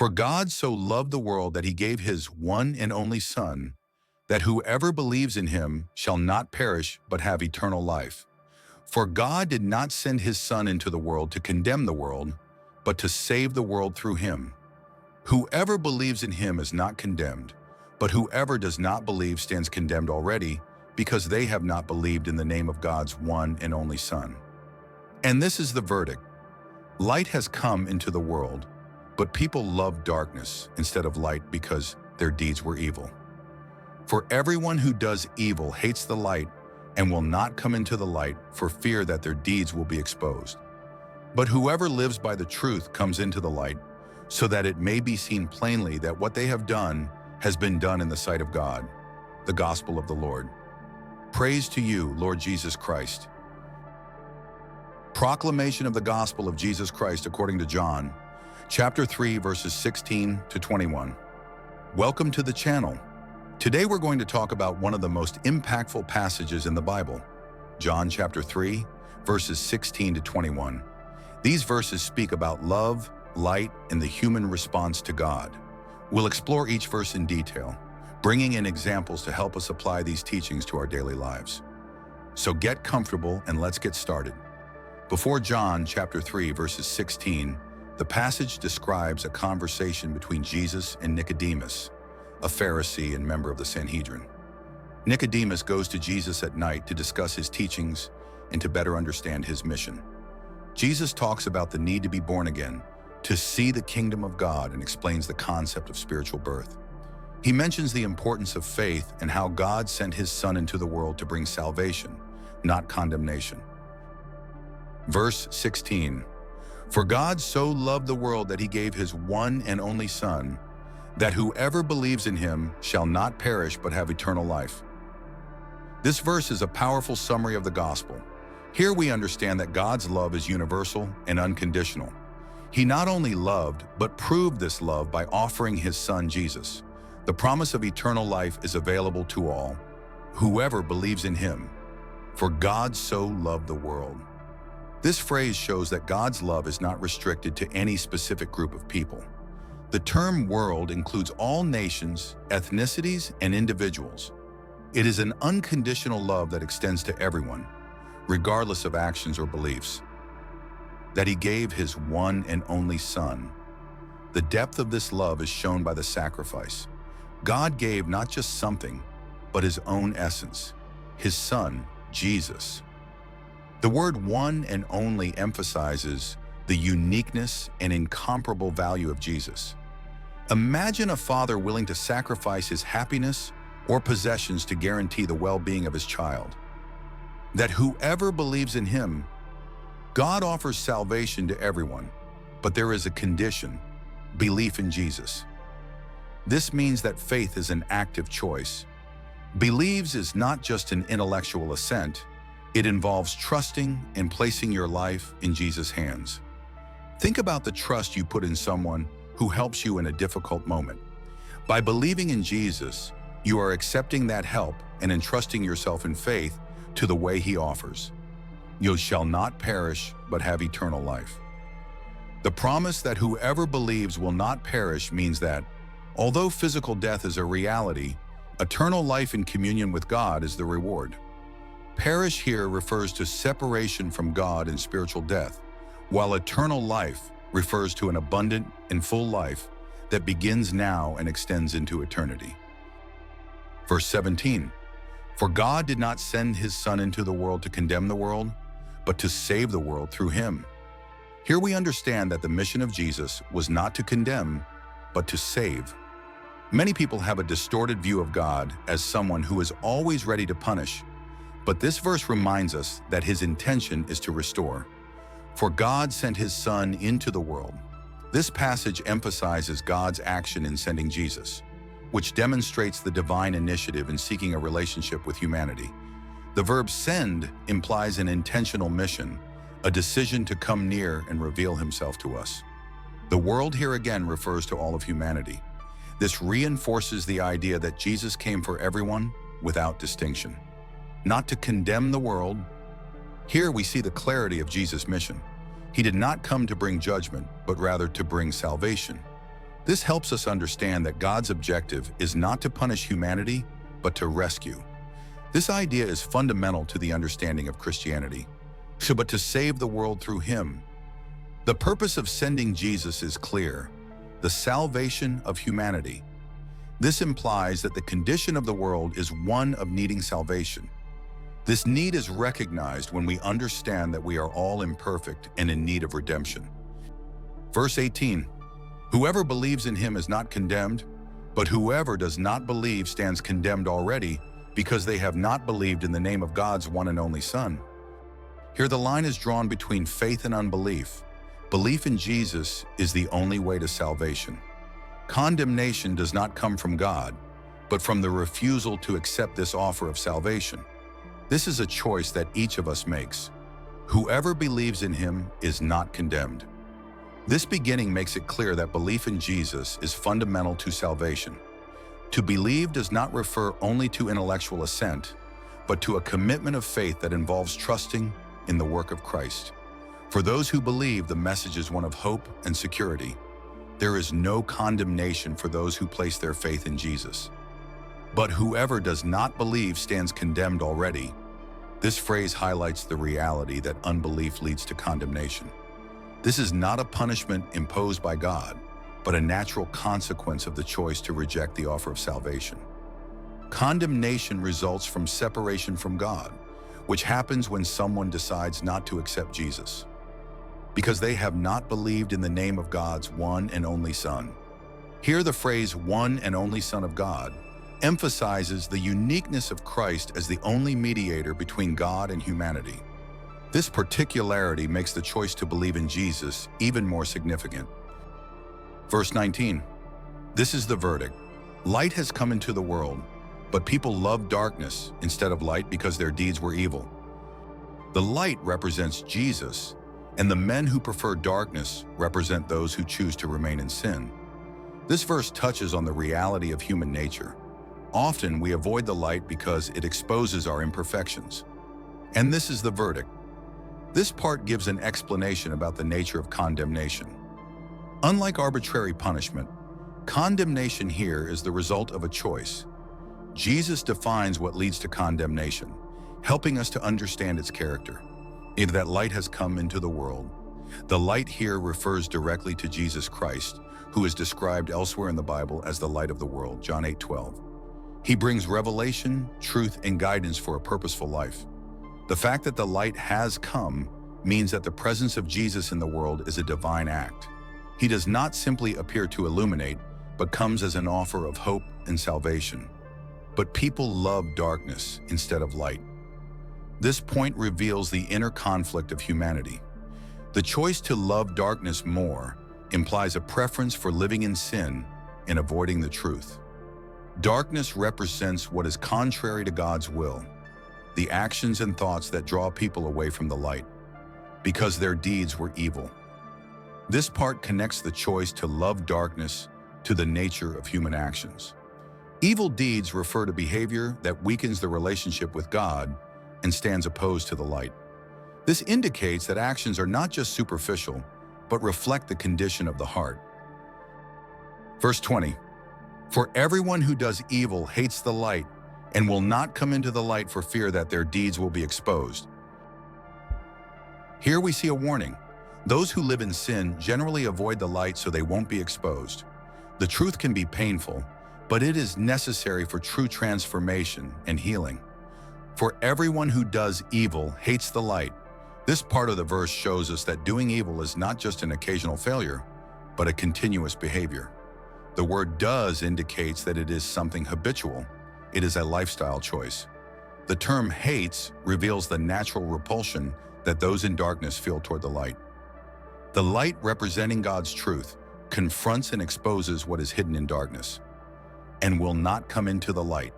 For God so loved the world that he gave his one and only Son, that whoever believes in him shall not perish but have eternal life. For God did not send his Son into the world to condemn the world, but to save the world through him. Whoever believes in him is not condemned, but whoever does not believe stands condemned already, because they have not believed in the name of God's one and only Son. And this is the verdict. Light has come into the world, but people loved darkness instead of light because their deeds were evil. For everyone who does evil hates the light and will not come into the light for fear that their deeds will be exposed. But whoever lives by the truth comes into the light, so that it may be seen plainly that what they have done has been done in the sight of God. The Gospel of the Lord. Praise to you, Lord Jesus Christ. Proclamation of the Gospel of Jesus Christ according to John, chapter 3, verses 16 to 21. Welcome to the channel. Today we're going to talk about one of the most impactful passages in the Bible, John chapter 3, verses 16 to 21. These verses speak about love, light, and the human response to God. We'll explore each verse in detail, bringing in examples to help us apply these teachings to our daily lives. So get comfortable and let's get started. Before John chapter 3, verses 16, the passage describes a conversation between Jesus and Nicodemus, a Pharisee and member of the Sanhedrin. Nicodemus goes to Jesus at night to discuss his teachings and to better understand his mission. Jesus talks about the need to be born again, to see the kingdom of God, and explains the concept of spiritual birth. He mentions the importance of faith and how God sent his Son into the world to bring salvation, not condemnation. Verse 16, for God so loved the world that he gave his one and only Son, that whoever believes in him shall not perish but have eternal life. This verse is a powerful summary of the gospel. Here we understand that God's love is universal and unconditional. He not only loved, but proved this love by offering his Son Jesus. The promise of eternal life is available to all, whoever believes in him. For God so loved the world. This phrase shows that God's love is not restricted to any specific group of people. The term world includes all nations, ethnicities, and individuals. It is an unconditional love that extends to everyone, regardless of actions or beliefs. That he gave his one and only Son. The depth of this love is shown by the sacrifice. God gave not just something, but his own essence, his Son, Jesus. The word one and only emphasizes the uniqueness and incomparable value of Jesus. Imagine a father willing to sacrifice his happiness or possessions to guarantee the well-being of his child. That whoever believes in him, God offers salvation to everyone, but there is a condition: belief in Jesus. This means that faith is an active choice. Believes is not just an intellectual assent. It involves trusting and placing your life in Jesus' hands. Think about the trust you put in someone who helps you in a difficult moment. By believing in Jesus, you are accepting that help and entrusting yourself in faith to the way he offers. You shall not perish, but have eternal life. The promise that whoever believes will not perish means that, although physical death is a reality, eternal life in communion with God is the reward. Perish here refers to separation from God and spiritual death, while eternal life refers to an abundant and full life that begins now and extends into eternity. Verse 17, for God did not send his Son into the world to condemn the world, but to save the world through him. Here we understand that the mission of Jesus was not to condemn, but to save. Many people have a distorted view of God as someone who is always ready to punish, but this verse reminds us that his intention is to restore. For God sent his Son into the world. This passage emphasizes God's action in sending Jesus, which demonstrates the divine initiative in seeking a relationship with humanity. The verb send implies an intentional mission, a decision to come near and reveal himself to us. The world here again refers to all of humanity. This reinforces the idea that Jesus came for everyone without distinction, not to condemn the world. Here we see the clarity of Jesus' mission. He did not come to bring judgment, but rather to bring salvation. This helps us understand that God's objective is not to punish humanity, but to rescue. This idea is fundamental to the understanding of Christianity, but to save the world through Him. The purpose of sending Jesus is clear: the salvation of humanity. This implies that the condition of the world is one of needing salvation. This need is recognized when we understand that we are all imperfect and in need of redemption. Verse 18, "Whoever believes in Him is not condemned, but whoever does not believe stands condemned already, because they have not believed in the name of God's one and only Son." Here the line is drawn between faith and unbelief. Belief in Jesus is the only way to salvation. Condemnation does not come from God, but from the refusal to accept this offer of salvation. This is a choice that each of us makes. Whoever believes in Him is not condemned. This beginning makes it clear that belief in Jesus is fundamental to salvation. To believe does not refer only to intellectual assent, but to a commitment of faith that involves trusting in the work of Christ. For those who believe, the message is one of hope and security. There is no condemnation for those who place their faith in Jesus. But whoever does not believe stands condemned already. This phrase highlights the reality that unbelief leads to condemnation. This is not a punishment imposed by God, but a natural consequence of the choice to reject the offer of salvation. Condemnation results from separation from God, which happens when someone decides not to accept Jesus, because they have not believed in the name of God's one and only Son. Here the phrase "one and only Son of God" emphasizes the uniqueness of Christ as the only mediator between God and humanity. This particularity makes the choice to believe in Jesus even more significant. Verse 19, "This is the verdict. Light has come into the world, but people loved darkness instead of light because their deeds were evil." The light represents Jesus, and the men who prefer darkness represent those who choose to remain in sin. This verse touches on the reality of human nature. Often we avoid the light because it exposes our imperfections. And this is the verdict. This part gives an explanation about the nature of condemnation. Unlike arbitrary punishment, condemnation here is the result of a choice. Jesus defines what leads to condemnation, helping us to understand its character. Either that light has come into the world. The light here refers directly to Jesus Christ, who is described elsewhere in the Bible as the light of the world, John 8:12. He brings revelation, truth, and guidance for a purposeful life. The fact that the light has come means that the presence of Jesus in the world is a divine act. He does not simply appear to illuminate, but comes as an offer of hope and salvation. But people love darkness instead of light. This point reveals the inner conflict of humanity. The choice to love darkness more implies a preference for living in sin and avoiding the truth. Darkness represents what is contrary to God's will, the actions and thoughts that draw people away from the light, because their deeds were evil. This part connects the choice to love darkness to the nature of human actions. Evil deeds refer to behavior that weakens the relationship with God and stands opposed to the light. This indicates that actions are not just superficial, but reflect the condition of the heart. Verse 20, "For everyone who does evil hates the light and will not come into the light for fear that their deeds will be exposed." Here we see a warning. Those who live in sin generally avoid the light so they won't be exposed. The truth can be painful, but it is necessary for true transformation and healing. For everyone who does evil hates the light. This part of the verse shows us that doing evil is not just an occasional failure, but a continuous behavior. The word "does" indicates that it is something habitual. It is a lifestyle choice. The term "hates" reveals the natural repulsion that those in darkness feel toward the light. The light, representing God's truth, confronts and exposes what is hidden in darkness, and will not come into the light.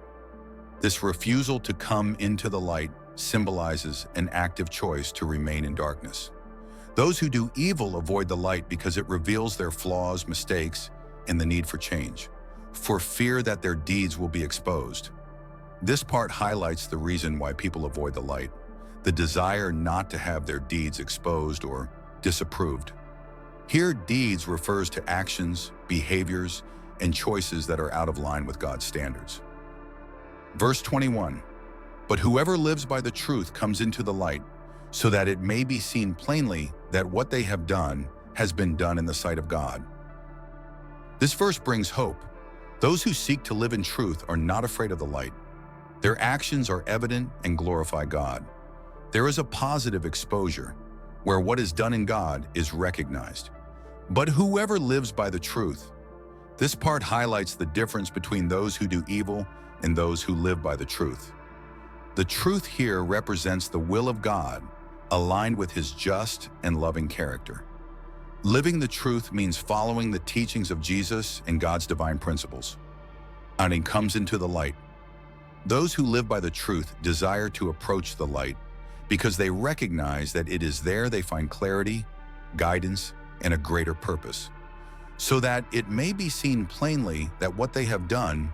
This refusal to come into the light symbolizes an active choice to remain in darkness. Those who do evil avoid the light because it reveals their flaws, mistakes, and the need for change, for fear that their deeds will be exposed. This part highlights the reason why people avoid the light: the desire not to have their deeds exposed or disapproved. Here, deeds refers to actions, behaviors, and choices that are out of line with God's standards. Verse 21, "But whoever lives by the truth comes into the light, so that it may be seen plainly that what they have done has been done in the sight of God." This verse brings hope. Those who seek to live in truth are not afraid of the light. Their actions are evident and glorify God. There is a positive exposure, where what is done in God is recognized. But whoever lives by the truth, this part highlights the difference between those who do evil and those who live by the truth. The truth here represents the will of God, aligned with His just and loving character. Living the truth means following the teachings of Jesus and God's divine principles. And it comes into the light. Those who live by the truth desire to approach the light because they recognize that it is there they find clarity, guidance, and a greater purpose, so that it may be seen plainly that what they have done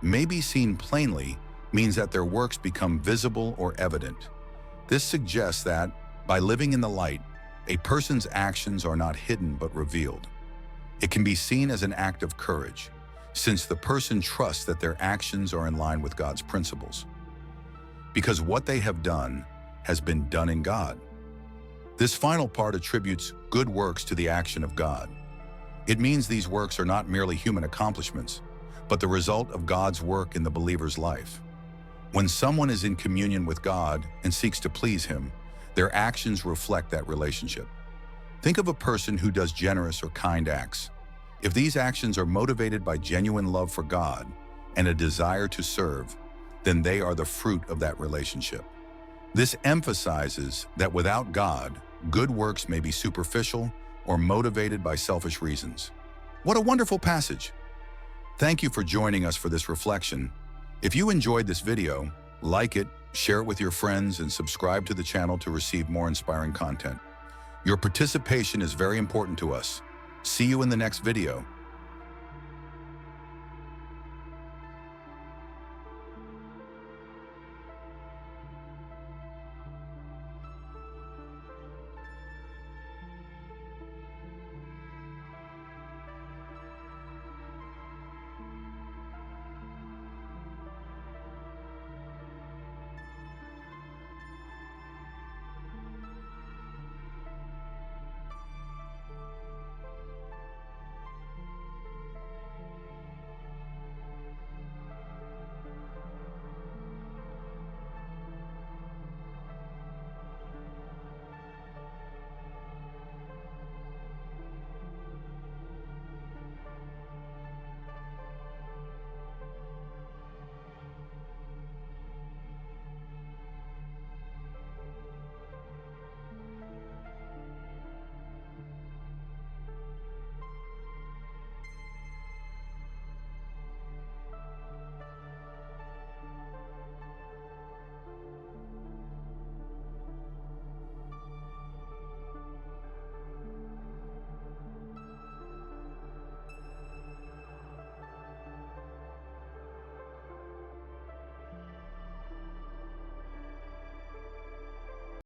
may be seen plainly means that their works become visible or evident. This suggests that, by living in the light, a person's actions are not hidden but revealed. It can be seen as an act of courage, since the person trusts that their actions are in line with God's principles, because what they have done has been done in God. This final part attributes good works to the action of God. It means these works are not merely human accomplishments, but the result of God's work in the believer's life. When someone is in communion with God and seeks to please Him, their actions reflect that relationship. Think of a person who does generous or kind acts. If these actions are motivated by genuine love for God and a desire to serve, then they are the fruit of that relationship. This emphasizes that without God, good works may be superficial or motivated by selfish reasons. What a wonderful passage! Thank you for joining us for this reflection. If you enjoyed this video, like it, share it with your friends, and subscribe to the channel to receive more inspiring content. Your participation is very important to us. See you in the next video.